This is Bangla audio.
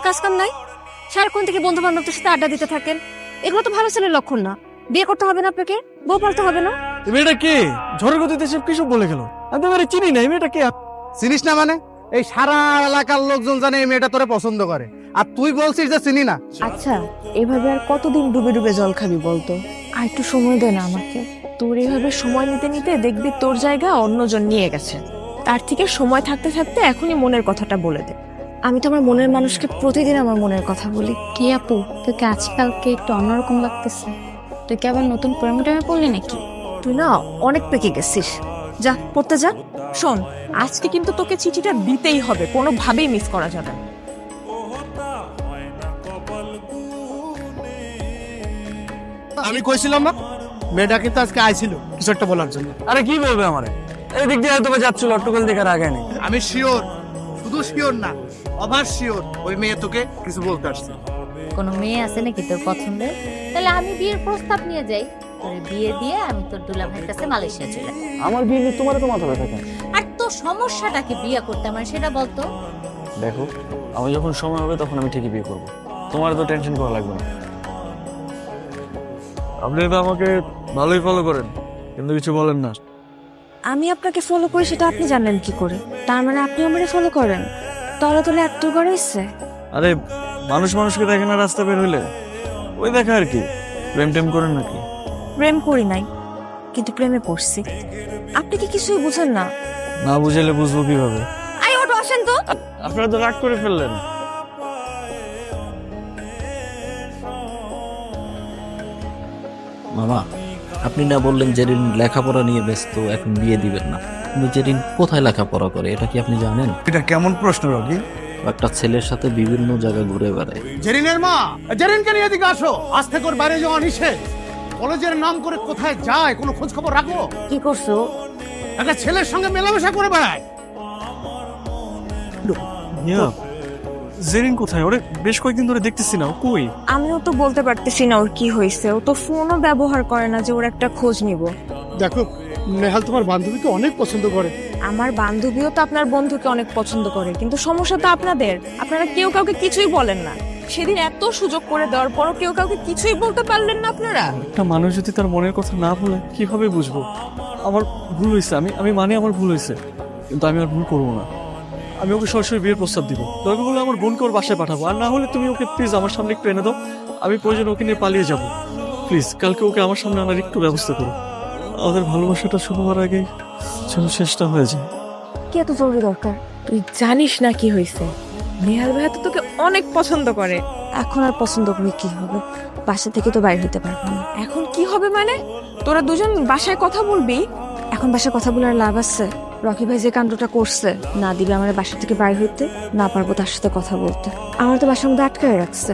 কাজ কাম নাই? সারাক্ষণ থেকে বন্ধু বান্ধবদের সাথে আড্ডা দিতে থাকেন, এগুলো তো ভালো ছেলের লক্ষণ না। বিয়ে করতে হবে না আপনাকে, বউ পালতে হবে না। এই মেয়েটা কে? ঝড়ের গতিতে সব কিছু বলে গেল। আমি তো এবারে চিনি না, এই মেয়েটা কে? চিনিস না মানে? এই সারা এলাকার লোকজন জানে এই মেয়েটা তোরে পছন্দ করে, আর তুই বলছিস যে চিনি না। আচ্ছা, এভাবে আর কতদিন ডুবে ডুবে জল খাবি বলতো? আর একটু সময় দে না আমাকে। তোর এইভাবে সময় নিতে নিতে দেখবি তোর জায়গা অন্যজন নিয়ে গেছে। তার থেকে সময় থাকতে থাকতে এখনই মনের কথাটা বলে দে। আমি তো আমার মনের মানুষকে প্রতিদিন আমার মনের কথা বলি। কি আপু, তোকে আজকালকে একটু অন্যরকম লাগতেছে। তুই কি আবার নতুন প্রেমে টেমে পড়লি নাকি? তুই না অনেক পেকে গেছিস, যা পড়তে যা। শোন, আজকে কিন্তু তোকে চিঠিটা দিতেই হবে, কোনোভাবেই মিস করা যাবে না। আমি কইছিলাম না মেয়েটা কিন্তু আজকে আইছিল কিছু একটা বলার জন্য। আরে কি বলবে আমারে? এই দিক দিয়ে হয়তো বা যাচ্ছিল, অট্টকল দেখার আগে নেই। আমি শিওর, শুধু শিওর না, অভার শিওর ওই মেয়ে তোকে কিছু বলতে আসছে। কোনো মেয়ে আছে নাকি তোর পছন্দের? তাহলে আমি বিয়ের প্রস্তাব নিয়ে যাই, তোর বিয়ে দিয়ে আমি তোর দুলা ভাইয়ের কাছে মালয়েশিয়া চলে যাই। আমার বিয়ে নিয়ে তোমার তো মাথা ব্যথা কেন? আর তোর সমস্যাটাকে বিয়ে করতে আমার সেটা বলতো। দেখো, আমি যখন সময় হবে তখন আমি ঠিকই বিয়ে করবো, তোমার তো টেনশন করা লাগবে না। আপনি তো আমাকে ভালোই ফলো করেন, কিন্তু কিছু বলেন না। আমি আপনাকে ফলো করি সেটা আপনি জানলেন কি করে? তার মানে আপনি আমারে ফলো করেন? তলে তলে এত করে ইচ্ছে। আরে মানুষ মানুষকে দেখে না রাস্তা বের হইলে, ওই দেখা আর কি। প্রেম টেম করেন নাকি? প্রেম করি নাই, কিন্তু প্রেমে পড়ছি। আপনি কি কিছুই বুঝেন না? না বুঝাইলে বুঝবো কিভাবে? আই অটো আসেন তো। আপনারা তো রাগ করে ফেললেন। মামা, আপনি না বললেন জেরিন লেখাপড়া নিয়ে ব্যস্ত, এখন বিয়ে দিবেন না, কিন্তু জেরিন কোথায় লেখাপড়া করে এটা কি আপনি জানেন? এটা কেমন প্রশ্ন রকি? একটা ছেলের সাথে বিভিন্ন জায়গায় ঘুরে বেড়ায়। জেরিনের মা, জেরিনকে নিয়ে এদিকে আসো। আজ থেকে ওর বাইরে যাওয়া নিষেধ। কলেজের নাম করে কোথায় যায় কোনো খোঁজ খবর রাখো? কি করছো? একটা ছেলের সঙ্গে মেলামেশা করে বেড়ায়। জেরিন কোথায়? ওরে বেশ কয়েকদিন ধরে দেখতেছি না, ও কই? আমিও তো বলতে পারতেছি না ওর কি হয়েছে। ও তো ফোনও ব্যবহার করে না যে ওর একটা খোঁজ নিব। দেখো, নেহাল তোমার বান্ধবীকে অনেক পছন্দ করে। আমার বান্ধবীও তো আপনার বন্ধুকে অনেক পছন্দ করে, কিন্তু সমস্যা তো আপনাদের, আপনারা কেউ কাউকে কিছুই বলেন না। সেদিন এত সুযোগ করে দেওয়ার পরও কেউ কাউকে কিছুই বলতে পারলেন না আপনারা। একটা মানুষ যদি তার মনের কথা না বলে কিভাবে বুঝবো? আমার ভুল হয়েছে, আমি মানে আমার ভুল হয়েছে, কিন্তু আমি আর ভুল করবো না। আমি ওকে সরাসরি বিয়ের প্রস্তাব দিব। দরকার হলে আমার বোনকে ওর বাসায় পাঠাবো, আর না হলে তুমি ওকে প্লিজ আমার সামনে একটু এনে দাও। আমি প্রয়োজন ওকে নিয়ে পালিয়ে যাব। প্লিজ কালকে ওকে আমার সামনে আনার একটু ব্যবস্থা করো। আমাদের ভালোবাসাটা শুরু হওয়ার আগে যেন শেষটা হয়ে যায়। কি এত জরুরি দরকার? তুই জানিস না কি হয়েছে? নেহাল ভাইয়া তো তোকে অনেক পছন্দ করে। এখন আর পছন্দ করে কি হবে? বাসা থেকে তো বাইরে হইতে পারবো না। এখন কি হবে মানে? তোরা দুজন বাসায় কথা বলবি? এখন বাসায় কথা বলে আর লাভ আছে? রকি ভাই যে কাণ্ডটা করছে, না দিবে আমার বাসা থেকে বাইরে হইতে, না পারবো তার সাথে কথা বলতে। আমার তো বাসার মধ্যে আটকায় রাখছে।